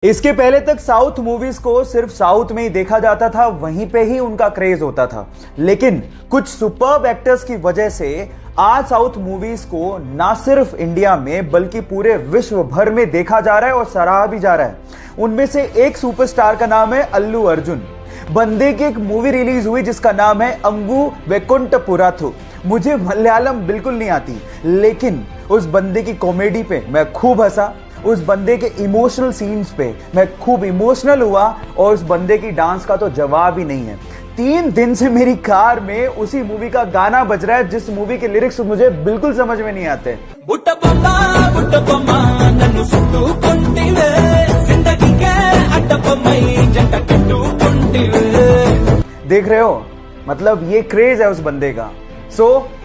इसके पहले तक साउथ मूवीज को सिर्फ साउथ में ही देखा जाता था, वहीं पे ही उनका क्रेज होता था। लेकिन कुछ सुपर्ब एक्टर्स की वजह से आज साउथ मूवीज को ना सिर्फ इंडिया में बल्कि पूरे विश्व भर में देखा जा रहा है और सराहा भी जा रहा है। उनमें से एक सुपरस्टार का नाम है अल्लू अर्जुन। बंदे की एक मूवी रिलीज हुई जिसका नाम है अंगू वैकुंठपुरथु। मुझे मलयालम बिल्कुल नहीं आती, लेकिन उस बंदे की कॉमेडी पे मैं खूब हंसा, उस बंदे के इमोशनल सीन्स पे मैं खूब इमोशनल हुआ और उस बंदे की डांस का तो जवाब ही नहीं है। 3 दिन से मेरी कार में उसी मूवी का गाना बज रहा है जिस मूवी के लिरिक्स मुझे बिल्कुल समझ में नहीं आते। देख रहे हो, मतलब ये क्रेज है उस बंदे का।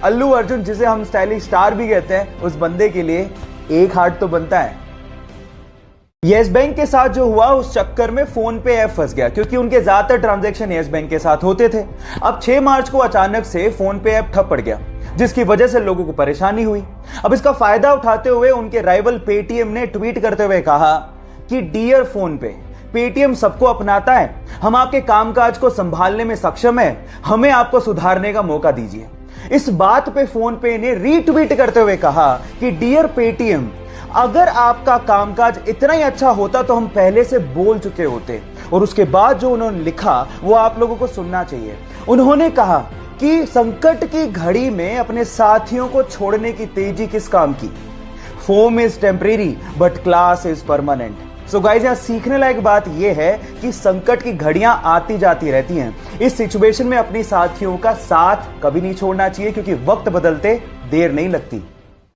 अल्लू अर्जुन, जिसे हम स्टाइलिश स्टार भी कहते हैं, उस बंदे के लिए एक हार्ट तो बनता है। येस बैंक के साथ जो हुआ उस चक्कर में फोन पे ऐप फंस गया, क्योंकि उनके ज्यादातर ट्रांजैक्शन येस बैंक के साथ होते थे। अब 6 मार्च को अचानक से फोन पे ऐप ठप पड़ गया, जिसकी वजह से लोगों को परेशानी हुई। अब इसका फायदा उठाते हुए उनके राइवल पेटीएम ने ट्वीट करते हुए कहा कि डियर फोन पे, पेटीएम सबको अपनाता है, हम आपके कामकाज को संभालने में सक्षम है, हमें आपको सुधारने का मौका दीजिए। इस बात पे फोन पे ने रीट्वीट करते हुए कहा कि डियर पेटीएम, अगर आपका कामकाज इतना ही अच्छा होता तो हम पहले से बोल चुके होते। और उसके बाद जो उन्होंने लिखा वो आप लोगों को सुनना चाहिए। उन्होंने कहा कि संकट की घड़ी में अपने साथियों को छोड़ने की तेजी किस काम की। Foam is temporary but class is permanent. So guys, यहां सीखने लायक बात यह है कि संकट की घड़ियां आती जाती रहती हैं। इस सिचुएशन में अपने साथियों का साथ कभी नहीं छोड़ना चाहिए, क्योंकि वक्त बदलते देर नहीं लगती।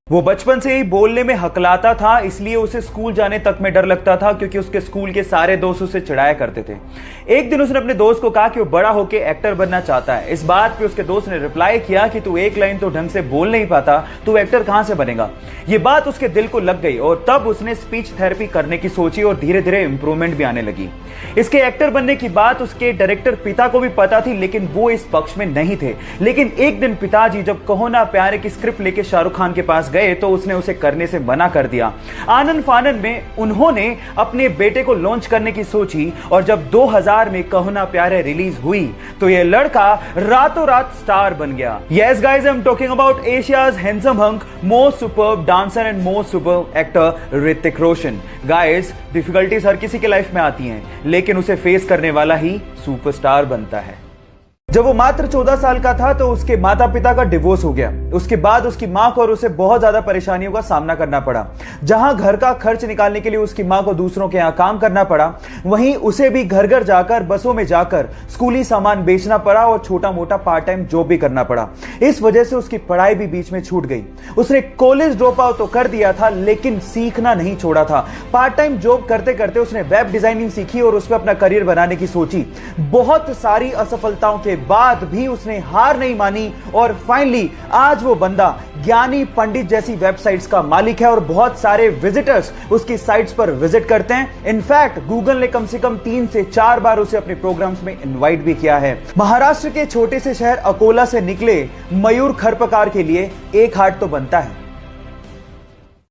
वो बचपन से ही बोलने में हकलाता था, इसलिए उसे स्कूल जाने तक में डर लगता था, क्योंकि उसके स्कूल के सारे दोस्त उसे चिढ़ाया करते थे। एक दिन उसने अपने दोस्त को कहा कि वो बड़ा होकर एक्टर बनना चाहता है। इस बात पे उसके दोस्त ने रिप्लाई किया कि तू एक लाइन तो ढंग से बोल नहीं पाता, तू एक्टर कहां से बनेगा। ये बात उसके दिल को लग गई और तब उसने स्पीच थेरेपी करने की सोची और धीरे धीरे इंप्रूवमेंट भी आने लगी। इसके एक्टर बनने की बात उसके डायरेक्टर पिता को भी पता थी, लेकिन वो इस पक्ष में नहीं थे। लेकिन एक दिन पिताजी जब कहो ना प्यारे की स्क्रिप्ट लेके शाहरुख खान के पास गए तो उसने उसे करने से मना कर दिया। आनन फानन में उन्होंने अपने बेटे को लॉन्च करने की सोची और जब 2000 में कहो ना प्यारे रिलीज हुई तो यह लड़का रातों रात स्टार बन गया। Yes guys, I am talking about Asia's handsome hunk, most superb dancer and most superb actor Hrithik Roshan. Guys, difficulties हर किसी के लाइफ में आती हैं, लेकिन उसे फेस करने वाला ही सुपरस्टार बनता है। जब वो मात्र 14 साल का था तो उसके माता पिता का डिवोर्स हो गया। उसके बाद उसकी मां को और उसे बहुत ज्यादा परेशानियों का सामना करना पड़ा। जहां घर का खर्च निकालने के लिए उसकी मां को दूसरों के यहां काम करना पड़ा, वहीं उसे भी घर घर जाकर, बसों में जाकर स्कूली सामान बेचना पड़ा और छोटा मोटा पार्ट टाइम जॉब भी करना पड़ा। इस वजह से उसकी पढ़ाई भी बीच में छूट गई। उसने कॉलेज ड्रॉप आउट तो कर दिया था, लेकिन सीखना नहीं छोड़ा था। पार्ट टाइम जॉब करते करते उसने वेब डिजाइनिंग सीखी और उसमें अपना करियर बनाने की सोची। बहुत सारी असफलताओं के बाद भी उसने हार नहीं मानी और फाइनली आज वो बंदा ज्ञानी पंडित जैसी वेबसाइट्स का मालिक है और बहुत सारे विजिटर्स उसकी साइट्स पर विजिट करते हैं। इनफैक्ट गूगल ने कम से कम 3 से 4 बार उसे अपने प्रोग्राम्स में इनवाइट भी किया है। महाराष्ट्र के छोटे से शहर अकोला से निकले मयूर खरपकार के लिए एक हार्ट तो बनता है।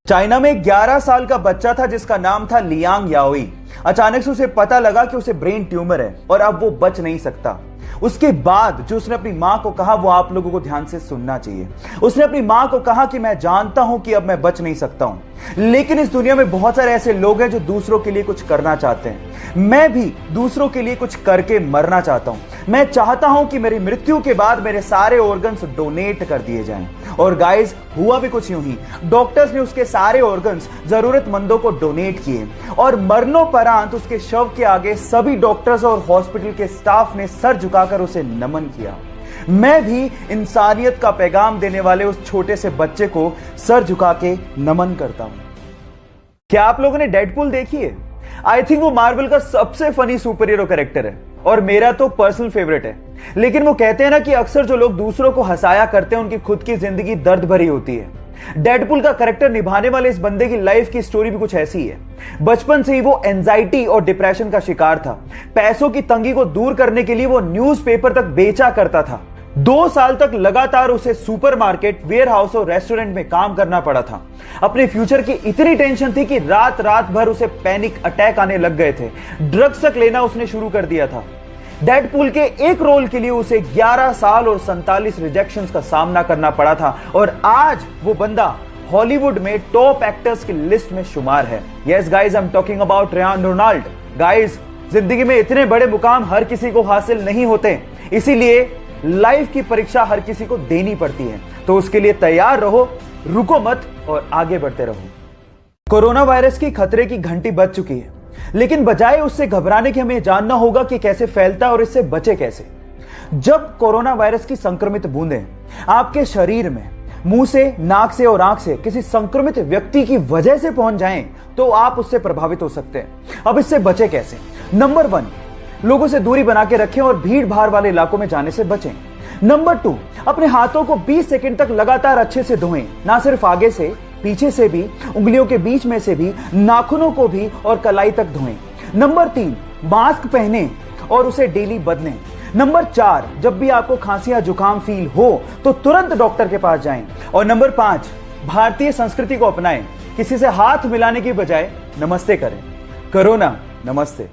चाइना में 11 साल का बच्चा था जिसका नाम था लियांग याओई। अचानक से उसे पता लगा कि उसे ब्रेन ट्यूमर है और अब वो बच नहीं सकता। उसके बाद जो उसने अपनी मां को कहा वो आप लोगों को ध्यान से सुनना चाहिए। उसने अपनी मां को कहा कि मैं जानता हूं कि अब मैं बच नहीं सकता हूं, लेकिन इस दुनिया में बहुत सारे ऐसे लोग हैं जो दूसरों के लिए कुछ करना चाहते हैं। मैं भी दूसरों के लिए कुछ करके मरना चाहता हूं। मैं चाहता हूं कि मेरी मृत्यु के बाद मेरे सारे ऑर्गन्स डोनेट कर दिए जाएं। और गाइस, हुआ भी कुछ यूं ही। डॉक्टर्स ने उसके सारे ऑर्गन्स जरूरतमंदों को डोनेट किए और मरणोपरांत उसके शव के आगे सभी डॉक्टर्स और हॉस्पिटल के स्टाफ ने सर झुकाकर उसे नमन किया। मैं भी इंसानियत का पैगाम देने वाले उस छोटे से बच्चे को सर झुका के नमन करता हूं। क्या आप लोगों ने डेडपूल देखी है? आई थिंक वो मार्वल का सबसे फनी सुपर हीरो कैरेक्टर है और मेरा तो पर्सनल फेवरेट है। लेकिन वो कहते हैं ना कि अक्सर जो लोग दूसरों को हंसाया करते हैं उनकी खुद की जिंदगी दर्द भरी होती है। डेडपूल का कैरेक्टर निभाने वाले इस बंदे की लाइफ की स्टोरी भी कुछ ऐसी है। बचपन से ही वो एंजाइटी और डिप्रेशन का शिकार था। पैसों की तंगी को दूर करने के लिए वो न्यूज़पेपर तक बेचा करता था। 2 साल तक लगातार उसे सुपरमार्केट, वेयरहाउस और रेस्टोरेंट में काम करना पड़ा था। अपने फ्यूचर की इतनी टेंशन थी कि रात रात भर उसे पैनिक अटैक आने लग गए थे। ड्रग्स तक लेना उसने शुरू कर दिया था। डेडपूल के एक रोल के लिए उसे 11 साल और 47 रिजेक्शंस का सामना करना पड़ा था और आज वो बंदा हॉलीवुड में टॉप एक्टर्स की लिस्ट में शुमार है। Yes guys, I am talking about Ryan Ronald. Guys, जिंदगी में इतने बड़े मुकाम हर किसी को हासिल नहीं होते, इसीलिए लाइफ की परीक्षा हर किसी को देनी पड़ती है। तो उसके लिए तैयार रहो, रुको मत और आगे बढ़ते रहो। कोरोना वायरस की खतरे की घंटी बज चुकी है, लेकिन बजाय उससे घबराने के हमें जानना होगा कि कैसे फैलता है और इससे बचे कैसे। जब कोरोना वायरस की संक्रमित बूंदें आपके शरीर में मुंह से, नाक से और आंख से किसी संक्रमित व्यक्ति की वजह से पहुंच जाएं, तो आप उससे प्रभावित हो सकते हैं। अब इससे बचे कैसे? नंबर 1, लोगों से दूरी बना के रखें और भीड़ भाड़ वाले इलाकों में जाने से बचें। नंबर 2, अपने हाथों को 20 सेकंड तक लगातार अच्छे से धोएं, ना सिर्फ आगे से, पीछे से भी, उंगलियों के बीच में से भी, नाखूनों को भी और कलाई तक धोएं। नंबर 3, मास्क पहनें और उसे डेली बदलें। नंबर 4, जब भी आपको खांसी या जुकाम फील हो तो तुरंत डॉक्टर के पास जाएं। और नंबर 5, भारतीय संस्कृति को अपनाएं, किसी से हाथ मिलाने की बजाय नमस्ते करें। कोरोना नमस्ते।